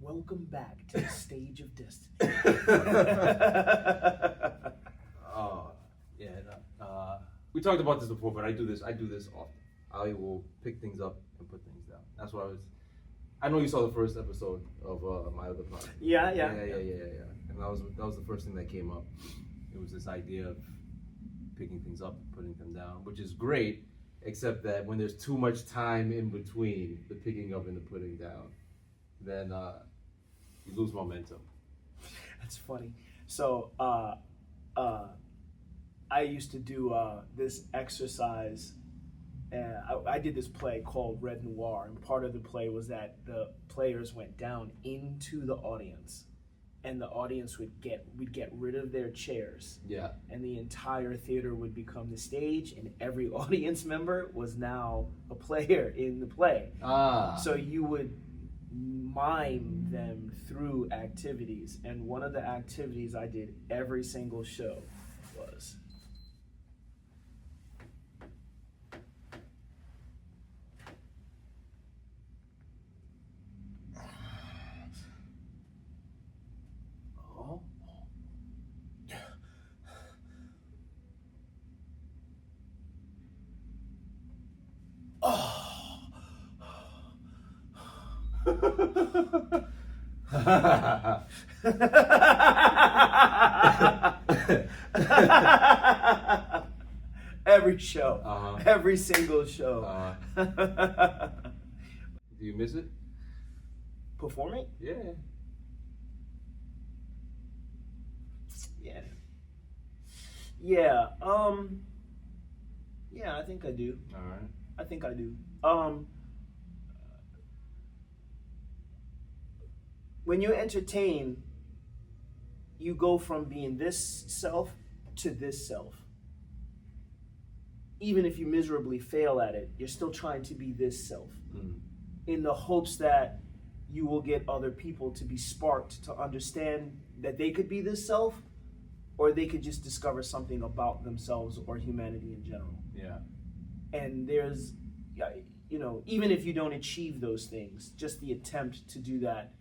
Welcome back to the stage of destiny. Yeah. We talked about this before, but I do this often. I will pick things up and put things down. That's why I know you saw the first episode of my other project. Yeah. And that was the first thing that came up. It was this idea of picking things up and putting them down, which is great, except that when there's too much time in between the picking up and the putting down, then you lose momentum. That's funny. So, I used to do this exercise. I did this play called Red Noir, and part of the play was that the players went down into the audience, and the audience would get rid of their chairs. Yeah. And the entire theater would become the stage, and every audience member was now a player in the play. So you would mime them through activities, and one of the activities I did every single show was every show, every single show. Do you miss it? Performing? Yeah. Yeah. Yeah, I think I do. All right. I think I do. When you entertain, you go from being this self to this self. Even if you miserably fail at it, you're still trying to be this self, in the hopes that you will get other people to be sparked to understand that they could be this self, or they could just discover something about themselves or humanity in general. Yeah. And there's, even if you don't achieve those things, just the attempt to do that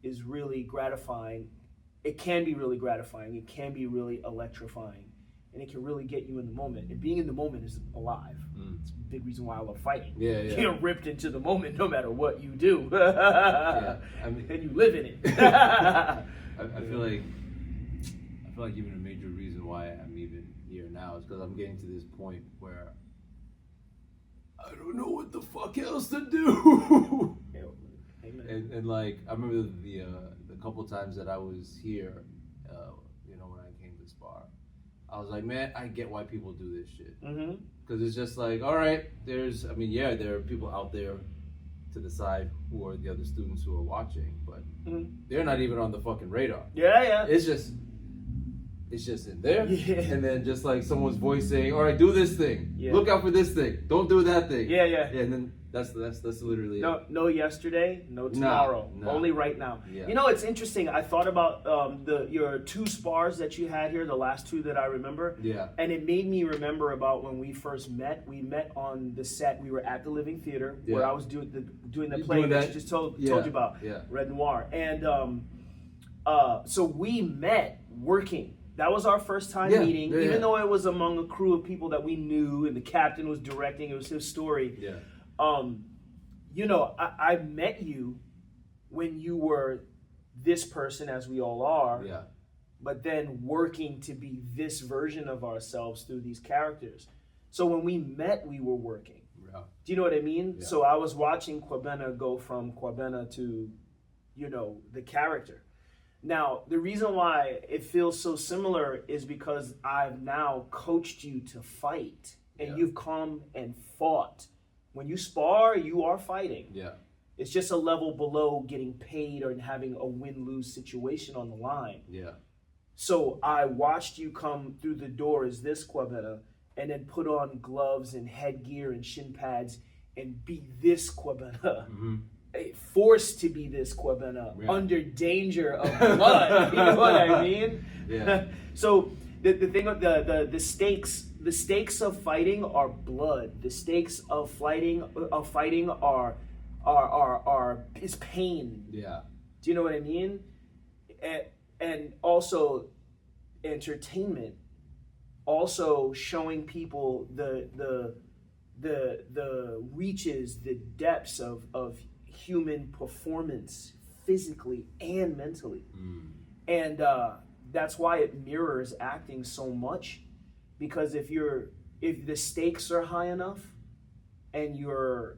is really gratifying. It can be really gratifying. It can be really electrifying. And it can really get you in the moment. And being in the moment is alive. It's a big reason why I love fighting. Yeah. You're ripped into the moment no matter what you do. Yeah. And you live in it. I feel like even a major reason why I'm even here now is because I'm getting to this point where I don't know what the fuck else to do. And like I remember the couple times that I was here, when I came to Spar, I was like, man, I get why people do this shit. Because it's just like, all right, there are people out there to the side who are the other students who are watching, but they're not even on the fucking radar. Yeah. It's just in there. Yeah. And then just like someone's voice saying, all right, do this thing. Yeah. Look out for this thing. Don't do that thing. Yeah. And then that's literally it. No yesterday, no tomorrow. No. Only right now. Yeah. It's interesting. I thought about your two spars that you had here, the last two that I remember. Yeah. And it made me remember about when we first met. We met on the set. We were at the Living Theater where I was doing the play that you just told you about. Yeah. Red Noir. And so we met working. That was our first time meeting, even though it was among a crew of people that we knew, and the captain was directing. It was his story. Yeah. I met you when you were this person, as we all are. Yeah. But then working to be this version of ourselves through these characters. So when we met, we were working. Yeah. Do you know what I mean? Yeah. So I was watching Kwabena go from Kwabena to, the character. Now, the reason why it feels so similar is because I've now coached you to fight, and you've come and fought. When you spar, you are fighting. Yeah. It's just a level below getting paid or having a win-lose situation on the line. Yeah. So I watched you come through the door as this Kwabena, and then put on gloves and headgear and shin pads and be this Kwabena. Forced to be this Kwabena under danger of blood. You know what I mean? Yeah. So the thing of the stakes of fighting are blood. The stakes of fighting are is pain. Yeah. Do you know what I mean? And also entertainment, also showing people the reaches, the depths of human performance physically and mentally. And that's why it mirrors acting so much, because if the stakes are high enough and you're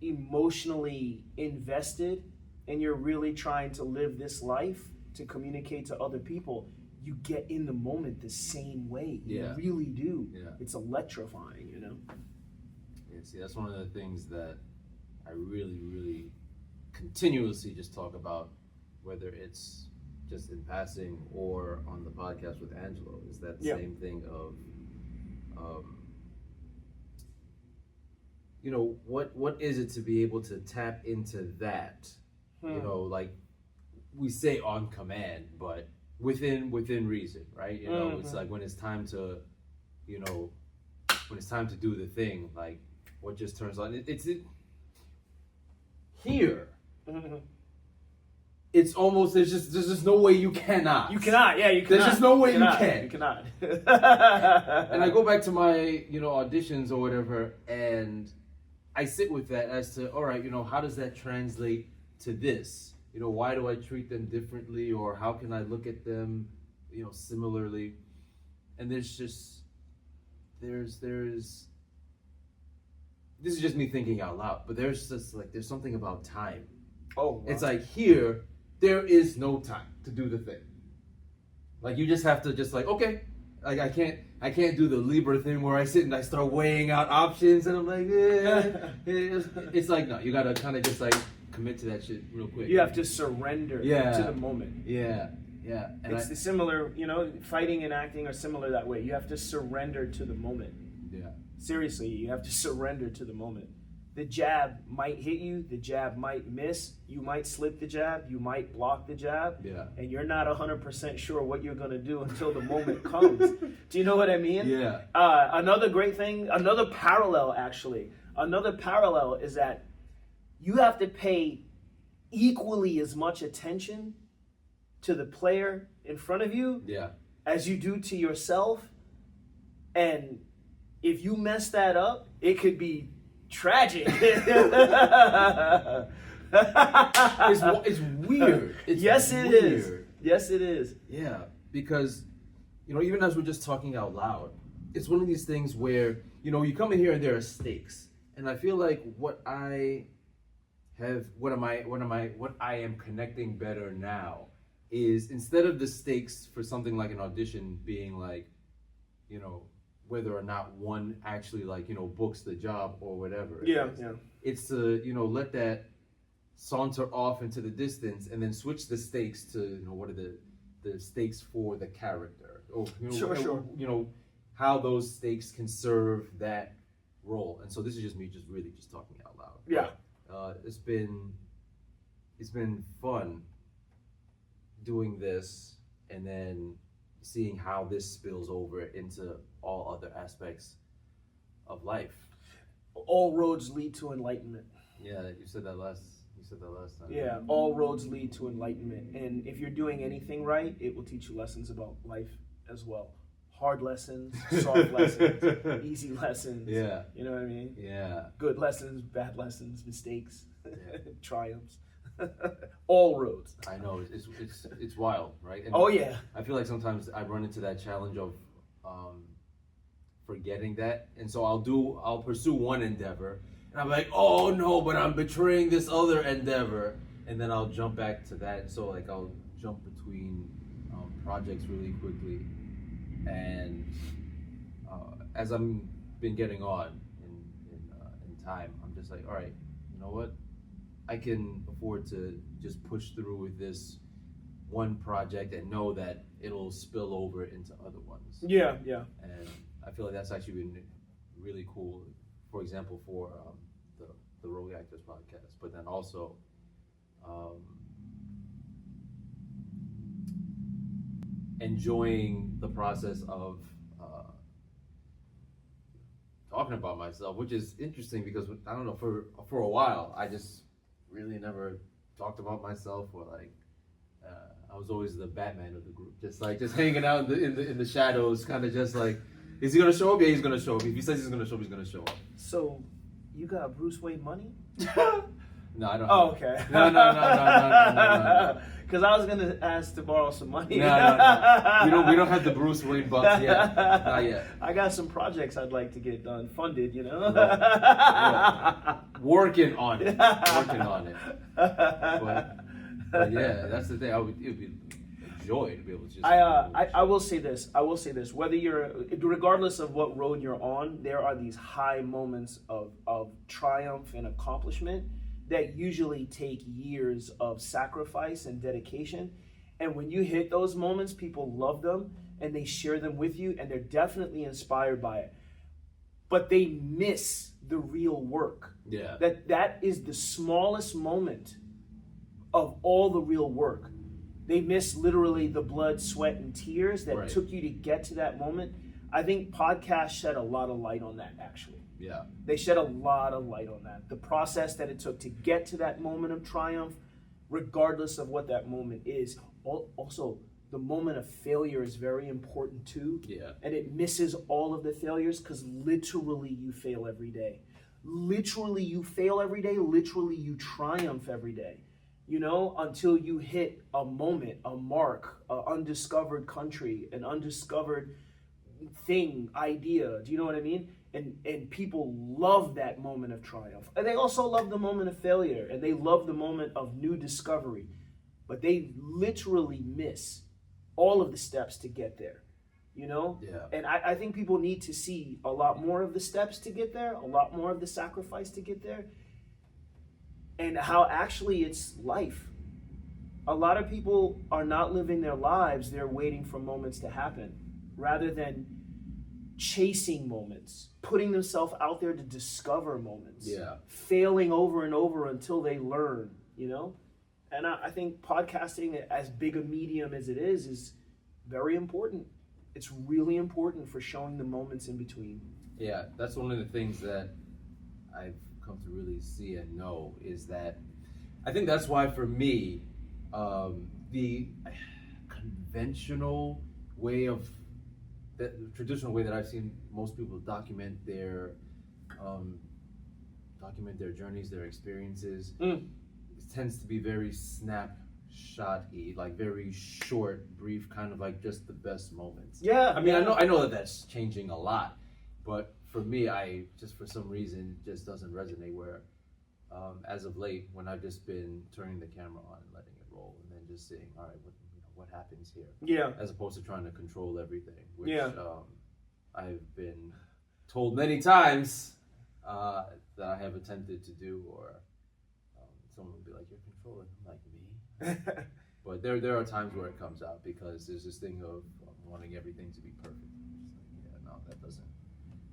emotionally invested and you're really trying to live this life to communicate to other people, you get in the moment the same way. You really do. Yeah. It's electrifying, you know? Yeah, see, that's one of the things that I really, really continuously just talk about, whether it's just in passing or on the podcast with Angelo, is that same thing of, you know, what is it to be able to tap into that, you know, like we say on command, but within reason, right? You know, it's like when it's time to, you know, when it's time to do the thing, like what just turns on, it's here. It's almost, there's just no way you cannot. You cannot, yeah, you cannot. There's just no way you can. You cannot. And I go back to my, you know, auditions or whatever, and I sit with that as to, all right, you know, how does that translate to this? You know, why do I treat them differently, or how can I look at them, you know, similarly? And there's this is just me thinking out loud, but there's just like, there's something about time. Oh, wow. It's like here, there is no time to do the thing. Like you just have to just like, okay, like I can't do the Libra thing where I sit and I start weighing out options and I'm like, it's like, no, you gotta kind of just like commit to that shit real quick. You have to surrender to the moment. Yeah. And it's similar, you know, fighting and acting are similar that way. You have to surrender to the moment. Yeah. Seriously, you have to surrender to the moment. The jab might hit you, the jab might miss, you might slip the jab, you might block the jab, and you're not 100% sure what you're going to do until the moment comes. Do you know what I mean? Yeah. Another great thing, another parallel is that you have to pay equally as much attention to the player in front of you as you do to yourself. And if you mess that up, it could be tragic. It's weird. Yes, it is. Yes, it is. Yeah, because, you know, even as we're just talking out loud, it's one of these things where, you know, you come in here and there are stakes, and I feel like what I am connecting better now is, instead of the stakes for something like an audition being like, you know, whether or not one actually, like, you know, books the job or whatever. It's to, you know, let that saunter off into the distance and then switch the stakes to, you know, what are the stakes for the character, or, you know, sure. You know, how those stakes can serve that role. And so this is just me just really just talking out loud. Yeah. It's been fun doing this, and then seeing how this spills over into all other aspects of life. All roads lead to enlightenment. Yeah, you said that last time. Yeah, all roads lead to enlightenment. And if you're doing anything right, it will teach you lessons about life as well. Hard lessons, soft lessons, easy lessons. Yeah. You know what I mean? Yeah. Good lessons, bad lessons, mistakes, triumphs. All roads. I know, it's wild, right? And I feel like sometimes I run into that challenge of forgetting that, and so I'll pursue one endeavor, and I'm like, oh no, but I'm betraying this other endeavor, and then I'll jump back to that. And so like I'll jump between projects really quickly, and as I'm been getting on in time, I'm just like, all right, you know what? I can afford to just push through with this one project and know that it'll spill over into other ones. Yeah. And I feel like that's actually been really cool, for example, for the Rogue Actors podcast, but then also enjoying the process of talking about myself, which is interesting because, I don't know, for a while I just really never talked about myself, or like I was always the Batman of the group, just hanging out in the shadows, kind of just like, is he gonna show up? Yeah, he's gonna show up. If he says he's gonna show up, he's gonna show up. So, you got Bruce Wayne money? No, I don't. Oh, okay. No. Because I was gonna ask to borrow some money. No. We don't have the Bruce Wayne bucks yet. Not yet. I got some projects I'd like to get done, funded. Working on it. But yeah, that's the thing. It would be a joy to be able to just. I will say this. Whether regardless of what road you're on, there are these high moments of triumph and accomplishment that usually take years of sacrifice and dedication. And when you hit those moments, people love them and they share them with you, and they're definitely inspired by it. But they miss the real work. Yeah. That is the smallest moment of all the real work. They miss literally the blood, sweat, and tears that took you to get to that moment. I think podcasts shed a lot of light on that, actually. Yeah. They shed a lot of light on that. The process that it took to get to that moment of triumph, regardless of what that moment is. Also, the moment of failure is very important too. Yeah. And it misses all of the failures because literally you fail every day. Literally you fail every day. Literally you triumph every day. Until you hit a moment, a mark, an undiscovered country, an undiscovered thing, idea. Do you know what I mean? And people love that moment of triumph. And they also love the moment of failure. And they love the moment of new discovery. But they literally miss all of the steps to get there. Yeah. And I think people need to see a lot more of the steps to get there, a lot more of the sacrifice to get there. And how actually it's life. A lot of people are not living their lives, they're waiting for moments to happen rather than chasing moments, putting themselves out there to discover moments, failing over and over until they learn, And I think podcasting, as big a medium as it is very important. It's really important for showing the moments in between. Yeah, that's one of the things that I've come to really see and know is that I think that's why for me, the conventional way of the traditional way that I've seen most people document their journeys, their experiences, it tends to be very snapshot-y, like very short, brief, kind of like just the best moments. Yeah. I mean, I know that that's changing a lot, but for me, I just for some reason just doesn't resonate. Where as of late, when I've just been turning the camera on and letting it roll, and then just seeing, all right, what happens here? Yeah. As opposed to trying to control everything, which I've been told many times that I have attempted to do, or someone will be like, "You're controlling." I'm like, me? But there are times where it comes out because there's this thing of wanting everything to be perfect. Just like, no,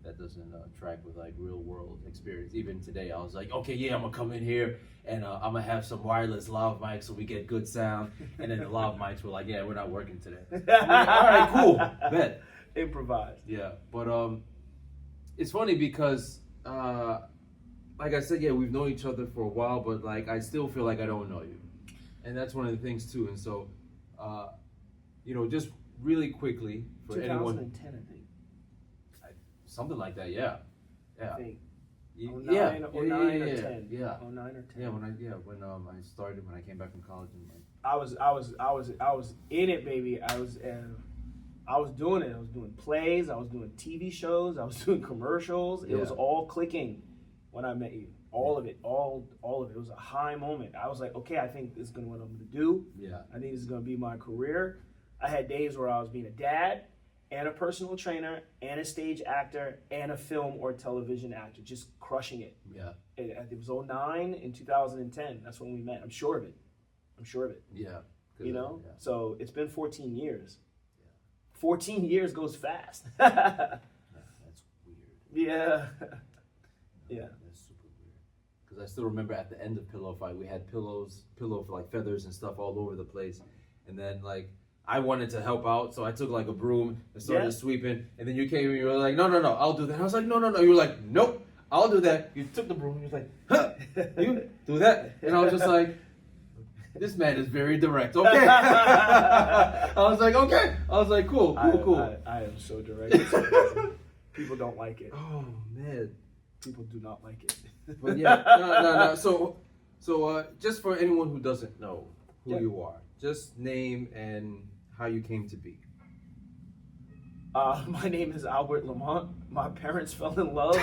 that doesn't track with like real world experience. Even today, I was like, okay, yeah, I'm gonna come in here and I'm gonna have some wireless lav mics so we get good sound. And then the lav mics were like, yeah, we're not working today. Like, all right, cool, bet. Improvised. Yeah, but it's funny because like I said, yeah, we've known each other for a while, but like I still feel like I don't know you, and that's one of the things too. And so, just really quickly for 2010, anyone, 2010, I think. Something like that, yeah. I think. 09 Yeah. or 10. Yeah. 09 or 10. Yeah, when I came back from college and like I was in it, baby. I was doing it. I was doing plays. I was doing TV shows. I was doing commercials. It was all clicking when I met you. All of it. All of it. It was a high moment. I was like, okay, I think this is what I'm going to do. Yeah. I think this is going to be my career. I had days where I was being a dad and a personal trainer and a stage actor and a film or television actor, just crushing it. Yeah. It was 09 and 2010. That's when we met. I'm sure of it. Yeah. So it's been 14 years. Yeah. 14 years goes fast. That's weird. Yeah. That's super weird. Because I still remember at the end of Pillow Fight, we had pillow for like feathers and stuff all over the place. And then like, I wanted to help out, so I took like a broom and started sweeping. And then you came and you were like, no, I'll do that. I was like, no. You were like, nope, I'll do that. You took the broom and you was like, huh, you do that. And I was just like, This man is very direct. Okay. I was like, okay. I was like, cool. I am so direct. People don't like it. Oh man. People do not like it. But yeah, no. So just for anyone who doesn't know who you are, just name and how you came to be. My name is Albert Lamont. My parents fell in love.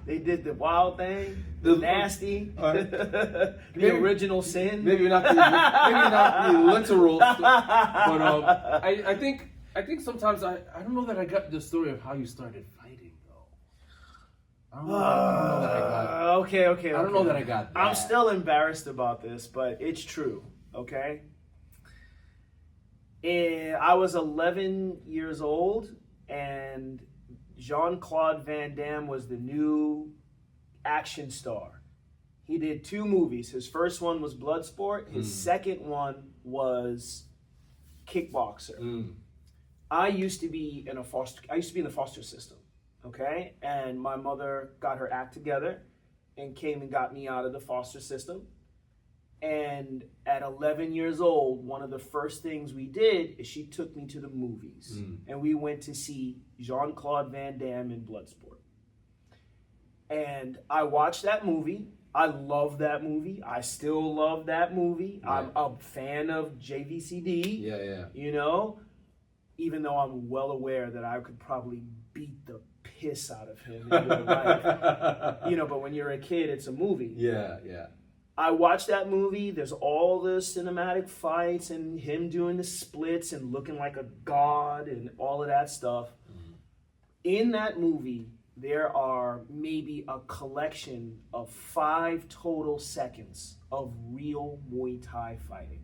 They did the wild thing, the nasty, the original sin. Maybe not the literal, but I think sometimes I don't know that I got the story of how you started fighting though. I don't know that I got. Okay. I don't know that I got that. I'm still embarrassed about this, but it's true. Okay. I was 11 years old, and Jean-Claude Van Damme was the new action star. He did 2 movies. His first one was Bloodsport. His second one was Kickboxer. I used to be in the foster system, okay? And my mother got her act together and came and got me out of the foster system. And at 11 years old, one of the first things we did is she took me to the movies. And we went to see Jean-Claude Van Damme in Bloodsport. And I watched that movie. I love that movie. I still love that movie. Yeah. I'm a fan of JVCD. Yeah. You know, even though I'm well aware that I could probably beat the piss out of him in real life. You know, but when you're a kid, it's a movie. Yeah. I watched that movie. There's all the cinematic fights and him doing the splits and looking like a god and all of that stuff. In that movie, there are maybe a collection of 5 total seconds of real Muay Thai fighting.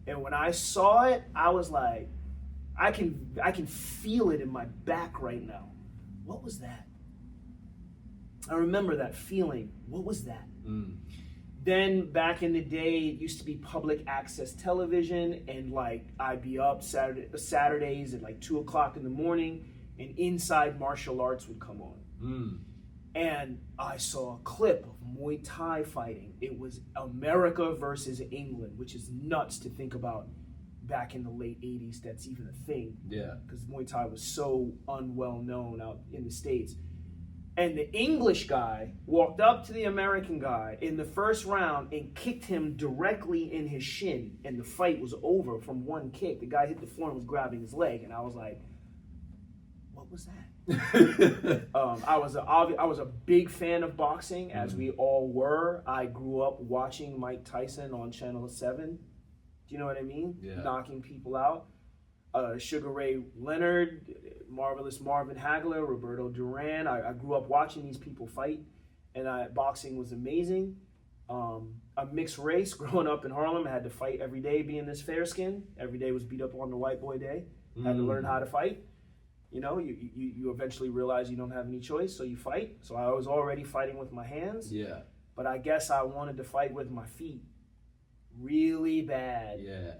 And when I saw it, I was like, I can feel it in my back right now. What was that? I remember that feeling. What was that? Then back in the day, it used to be public access television, and like I'd be up Saturdays at like 2 o'clock in the morning, and Inside Martial Arts would come on. And I saw a clip of Muay Thai fighting. It was America versus England, which is nuts to think about back in the late 80s. That's even a thing. Yeah. Because Muay Thai was so unwell known out in the States. And the English guy walked up to the American guy in the first round and kicked him directly in his shin. And the fight was over from one kick. The guy hit the floor and was grabbing his leg. And I was like, what was that? I was a big fan of boxing, as we all were. I grew up watching Mike Tyson on Channel 7. Do you know what I mean? Yeah. Knocking people out. Sugar Ray Leonard, Marvelous Marvin Hagler, Roberto Duran. I grew up watching these people fight, and boxing was amazing. A mixed race, growing up in Harlem, I had to fight every day being this fair skin. Every day was beat up on the white boy day. Had to learn how to fight. You know, you eventually realize you don't have any choice, so you fight. So I was already fighting with my hands. Yeah. But I guess I wanted to fight with my feet really bad. Yeah.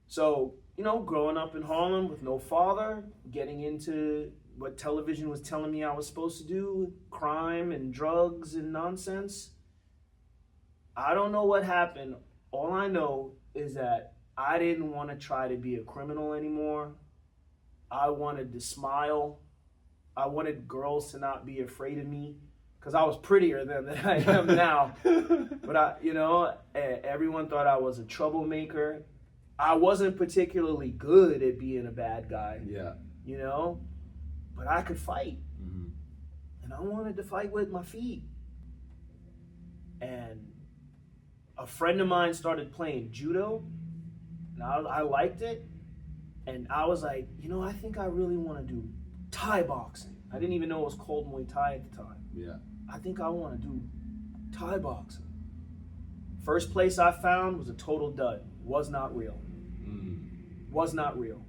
So, you know, growing up in Harlem with no father, getting into what television was telling me I was supposed to do, crime and drugs and nonsense. I don't know what happened. All I know is that I didn't want to try to be a criminal anymore. I wanted to smile. I wanted girls to not be afraid of me because I was prettier than I am now. But everyone thought I was a troublemaker. I wasn't particularly good at being a bad guy. Yeah. You know, but I could fight. And I wanted to fight with my feet. And a friend of mine started playing judo, and I liked it. And I was like, you know, I think I really want to do Thai boxing. I didn't even know it was called Muay Thai at the time. Yeah. I think I want to do Thai boxing. First place I found was a total dud. Was not real. Was not real.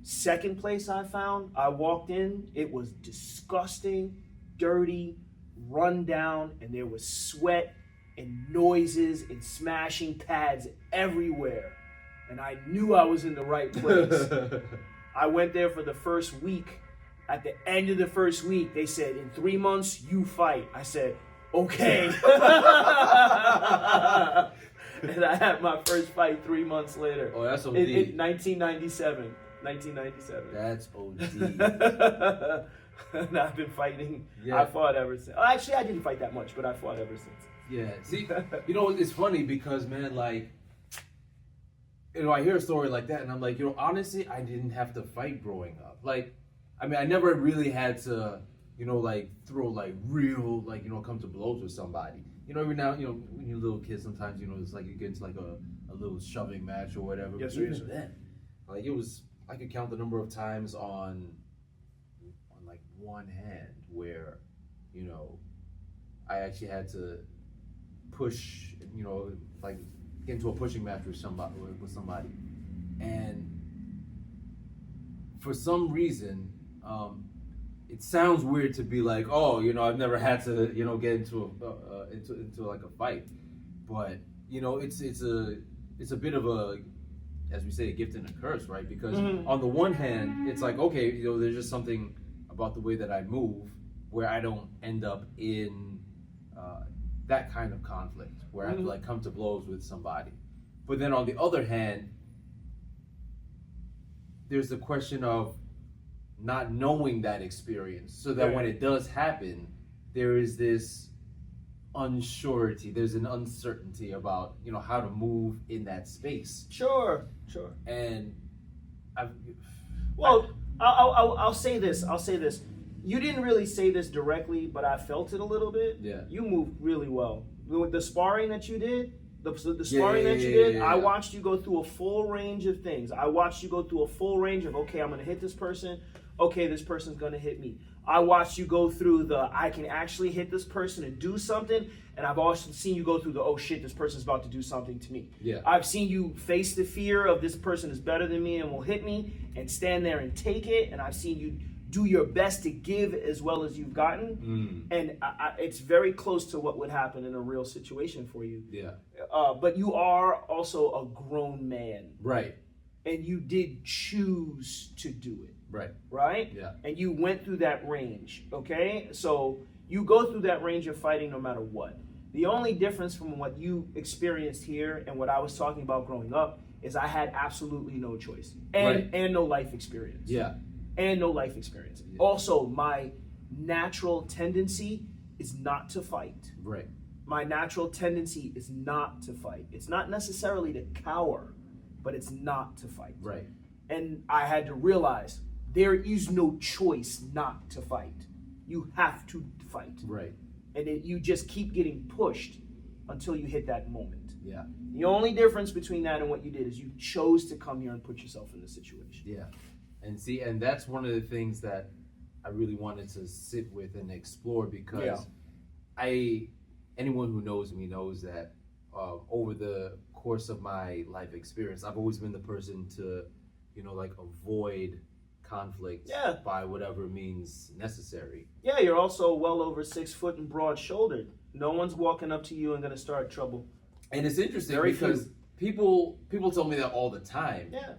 Second place I found, I walked in, it was disgusting, dirty, run down, and there was sweat and noises and smashing pads everywhere. And I knew I was in the right place. I went there for the first week. At the end of the first week, they said, in 3 months, you fight. I said, Okay. And I had my first fight 3 months later. Oh, that's OD. In 1997. 1997. That's OD. And I've been fighting. Yeah. I fought ever since. Oh, actually, I didn't fight that much, but I fought ever since. Yeah. See, it's funny because, man, like, I hear a story like that, and I'm like, honestly, I didn't have to fight growing up. Like, I mean, I never really had to, like, throw, like, real, like, come to blows with somebody. Every now, when you're a little kid, sometimes, it's like you get into, like, a little shoving match or whatever. Yes, but even then, like, I could count the number of times on like, one hand where, I actually had to push, like, get into a pushing match with somebody. And for some reason, it sounds weird to be like, oh, I've never had to, get into like a fight, but it's a bit of a, as we say, a gift and a curse, right? Because on the one hand, it's like, okay, there's just something about the way that I move where I don't end up in that kind of conflict where I have to, like, come to blows with somebody. But then on the other hand, there's the question of not knowing that experience, so that when it does happen, there is this unsurety, there's an uncertainty about, how to move in that space. Sure. And I'll say this. You didn't really say this directly, but I felt it a little bit. Yeah. You moved really well. With the sparring that you did, I watched you go through a full range of things. I watched you go through a full range of, okay, I'm going to hit this person. Okay, this person's going to hit me. I watched you go through I can actually hit this person and do something. And I've also seen you go through oh shit, this person's about to do something to me. Yeah. I've seen you face the fear of this person is better than me and will hit me and stand there and take it. And I've seen you do your best to give as well as you've gotten. And it's very close to what would happen in a real situation for you. Yeah. But you are also a grown man. Right. And you did choose to do it. Right. Right? Yeah. And you went through that range, okay? So you go through that range of fighting no matter what. The only difference from what you experienced here and what I was talking about growing up is I had absolutely no choice and no life experience. Yeah. And no life experience. Yeah. Also, my natural tendency is not to fight. Right. My natural tendency is not to fight. It's not necessarily to cower, but it's not to fight. Right. And I had to realize there is no choice not to fight. You have to fight. Right. And you just keep getting pushed until you hit that moment. Yeah. The only difference between that and what you did is you chose to come here and put yourself in this situation. Yeah. And that's one of the things that I really wanted to sit with and explore, because anyone who knows me knows that over the course of my life experience, I've always been the person to, like, avoid conflict by whatever means necessary. Yeah, you're also well over 6 foot and broad shouldered. No one's walking up to you and gonna start trouble. And it's interesting because people tell me that all the time. Yeah.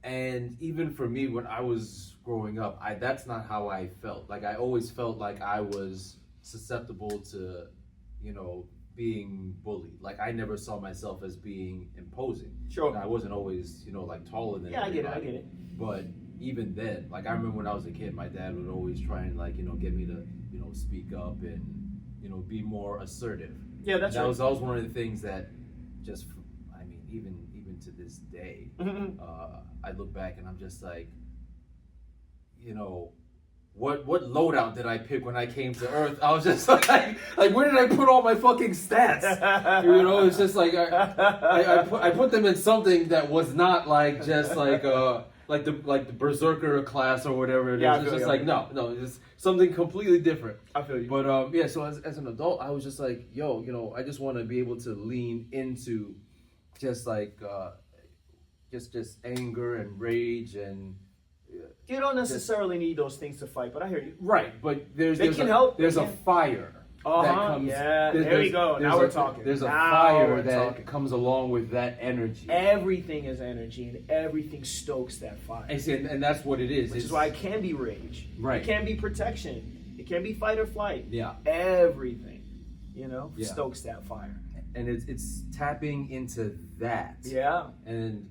And even for me, when I was growing up, that's not how I felt. Like, I always felt like I was susceptible to, being bullied. Like, I never saw myself as being imposing. Sure. And I wasn't always, like, taller than everybody. I get it. But even then, like, I remember when I was a kid, my dad would always try and, like, get me to, speak up and, be more assertive. Yeah, that's right. That was one of the things that just, I mean, even to this day, I look back and I'm just like, what loadout did I pick when I came to Earth? I was just like where did I put all my fucking stats? It's just like I put them in something that was not like just like the Berserker class or whatever it is. Yeah, It's just like no, it's just something completely different. I feel you. But so as an adult, I was just like, I just want to be able to lean into just like just anger and rage and. You don't necessarily need those things to fight, but I hear you. Right, but there's a fire that comes. Yeah, there we go. Now we're talking. There's a fire that comes along with that energy. Everything is energy, and everything stokes that fire. And that's what it is. Which is why it can be rage. Right. It can be protection. It can be fight or flight. Yeah. Everything. Yeah. stokes that fire. And it's tapping into that. Yeah. And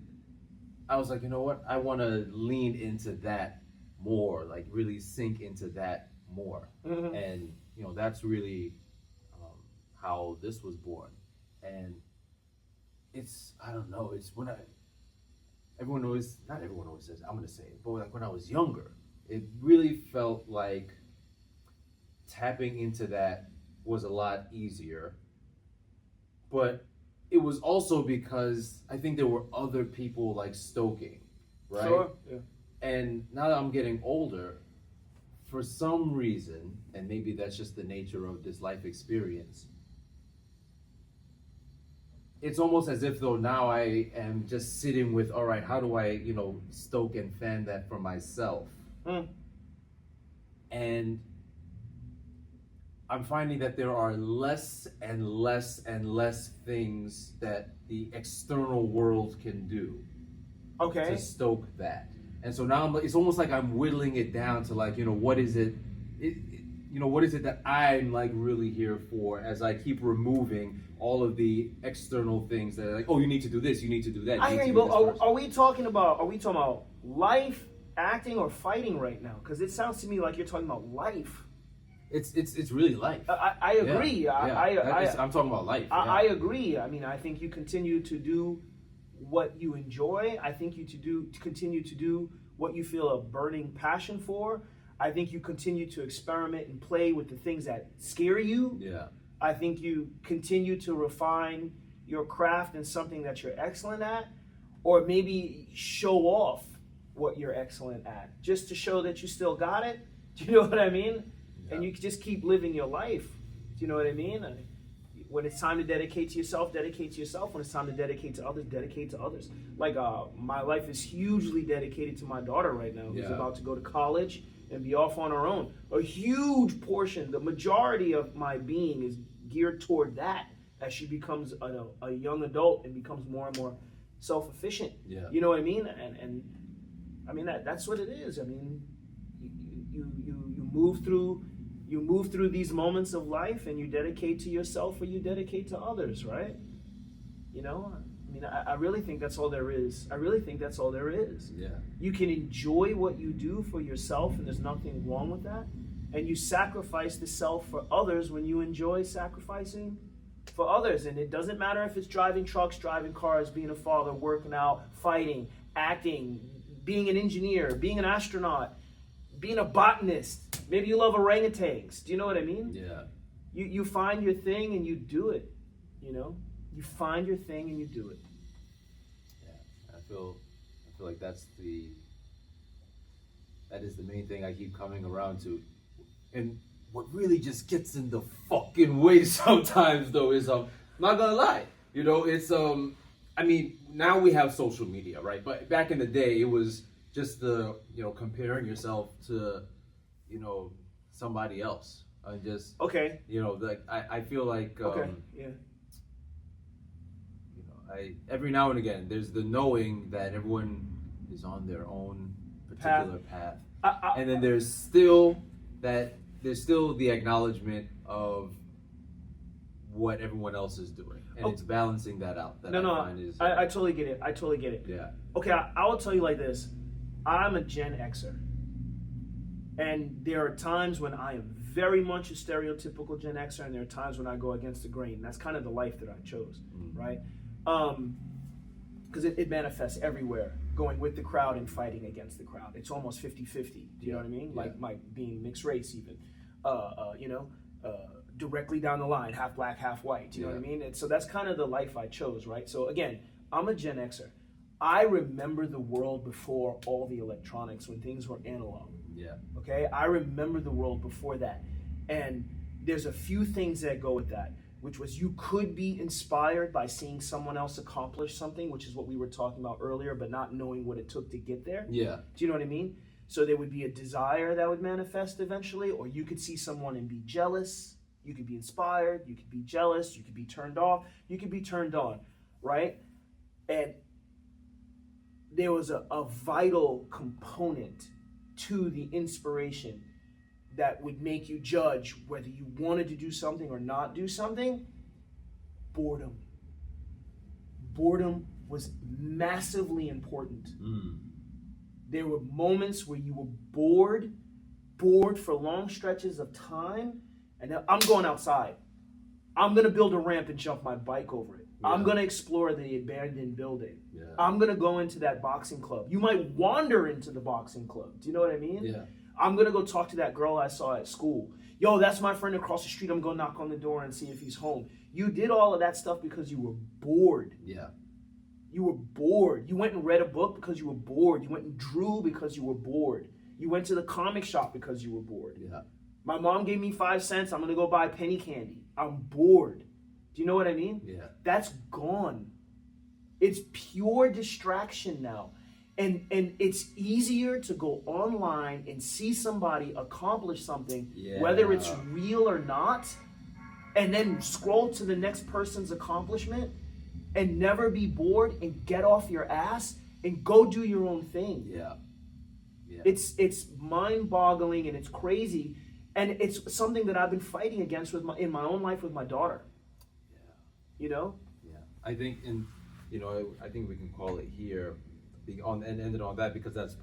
I was like, you know what? I want to lean into that more, like really sink into that more. Mm-hmm. And, that's really how this was born. And I don't know, it's when not everyone always says, I'm going to say it, but like when I was younger, it really felt like tapping into that was a lot easier. But it was also because I think there were other people like stoking, right? Sure. Yeah. And now that I'm getting older, for some reason, and maybe that's just the nature of this life experience, it's almost as if though now I am just sitting with, all right, how do I, stoke and fan that for myself? And I'm finding that there are less and less and less things that the external world can do to stoke that. And so now it's almost like I'm whittling it down to like, what is it, what is it that I'm like really here for as I keep removing all of the external things that are like, oh, you need to do this, you need to do that. I hear you, but are we talking about life, acting, or fighting right now? Because it sounds to me like you're talking about life. It's really life. I agree. Yeah. I'm talking about life. I agree. I mean, I think you continue to do what you enjoy. I think you continue to do what you feel a burning passion for. I think you continue to experiment and play with the things that scare you. Yeah. I think you continue to refine your craft in something that you're excellent at, or maybe show off what you're excellent at, just to show that you still got it. Do you know what I mean? Yeah. And you just keep living your life. Do you know what I mean? When it's time to dedicate to yourself, dedicate to yourself. When it's time to dedicate to others, dedicate to others. Like my life is hugely dedicated to my daughter right now, who's about to go to college and be off on her own. A huge portion, the majority of my being is geared toward that as she becomes a young adult and becomes more and more self-efficient. Yeah. You know what I mean? And I mean that's what it is. I mean, you move through these moments of life and you dedicate to yourself or you dedicate to others, right? I mean, I really think that's all there is. Yeah. You can enjoy what you do for yourself, and there's nothing wrong with that. And you sacrifice the self for others when you enjoy sacrificing for others. And it doesn't matter if it's driving trucks, driving cars, being a father, working out, fighting, acting, being an engineer, being an astronaut, being a botanist. Maybe you love orangutans. Do you know what I mean? Yeah. You find your thing and you do it. You find your thing and you do it. Yeah. I feel like that is the main thing I keep coming around to. And what really just gets in the fucking way sometimes though is I'm not gonna lie. It's I mean, now we have social media, right? But back in the day it was just the comparing yourself to somebody else and just like I feel like every now and again there's the knowing that everyone is on their own particular path. And then there's still the acknowledgement of what everyone else is doing, and it's balancing that out. I totally get it. Yeah. Okay, I will tell you like this. I'm a Gen Xer. And there are times when I am very much a stereotypical Gen Xer, and there are times when I go against the grain. That's kind of the life that I chose, right? Because it manifests everywhere, going with the crowd and fighting against the crowd. It's almost 50-50, do you know what I mean? Yeah. Like being mixed race even, directly down the line, half black, half white, do you know what I mean? And so that's kind of the life I chose, right? So again, I'm a Gen Xer. I remember the world before all the electronics, when things were analog. Yeah. Okay? I remember the world before that. And there's a few things that go with that, which was you could be inspired by seeing someone else accomplish something, which is what we were talking about earlier, but not knowing what it took to get there. Yeah. Do you know what I mean? So there would be a desire that would manifest eventually, or you could see someone and be jealous. You could be inspired. You could be jealous. You could be turned off. You could be turned on, right? And there was a vital component to the inspiration that would make you judge whether you wanted to do something or not do something. Boredom. Boredom was massively important. There were moments where you were bored for long stretches of time, and I'm going outside. I'm going to build a ramp and jump my bike over it. Yeah. I'm going to explore the abandoned building. Yeah. I'm going to go into that boxing club. You might wander into the boxing club. Do you know what I mean? Yeah. I'm going to go talk to that girl I saw at school. Yo, that's my friend across the street. I'm going to knock on the door and see if he's home. You did all of that stuff because you were bored. Yeah. You were bored. You went and read a book because you were bored. You went and drew because you were bored. You went to the comic shop because you were bored. Yeah. My mom gave me 5 cents. I'm going to go buy penny candy. I'm bored. Do you know what I mean? Yeah. That's gone. It's pure distraction now. And it's easier to go online and see somebody accomplish something, whether it's real or not, and then scroll to the next person's accomplishment and never be bored and get off your ass and go do your own thing. Yeah. Yeah. It's mind-boggling and it's crazy, and it's something that I've been fighting against in my own life with my daughter. Yeah. You know? Yeah. I think I think we can call it here and end it on that, because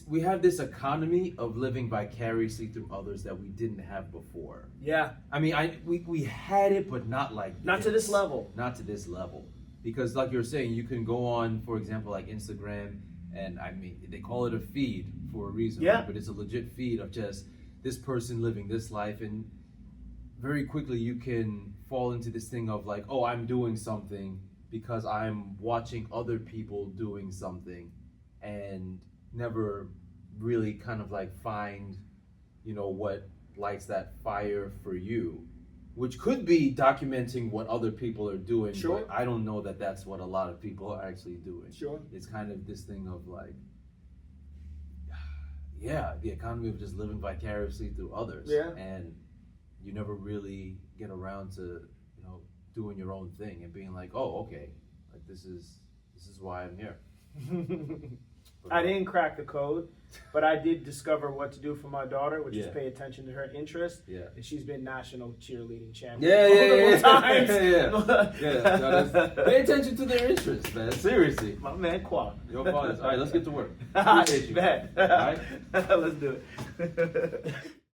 we have this economy of living vicariously through others that we didn't have before. Yeah. I mean, we had it, but not like not to this level. Not to this level, because like you're saying, you can go on, for example, like Instagram, and I mean, they call it a feed for a reason, right? But it's a legit feed of just this person living this life, and very quickly you can fall into this thing of like, oh, I'm doing something because I'm watching other people doing something, and never really kind of like find, what lights that fire for you, which could be documenting what other people are doing. Sure. But I don't know that that's what a lot of people are actually doing. Sure. It's kind of this thing of like, the economy of just living vicariously through others. Yeah. And you never really get around to, doing your own thing and being like, oh, okay, like this is why I'm here. I didn't crack the code, but I did discover what to do for my daughter, which is pay attention to her interests. Yeah. And she's been national cheerleading champion times. Pay attention to their interests, man. Seriously. My man, Qua. Your fathers. All right, let's get to work. Appreciate you. Bet. All right? Let's do it.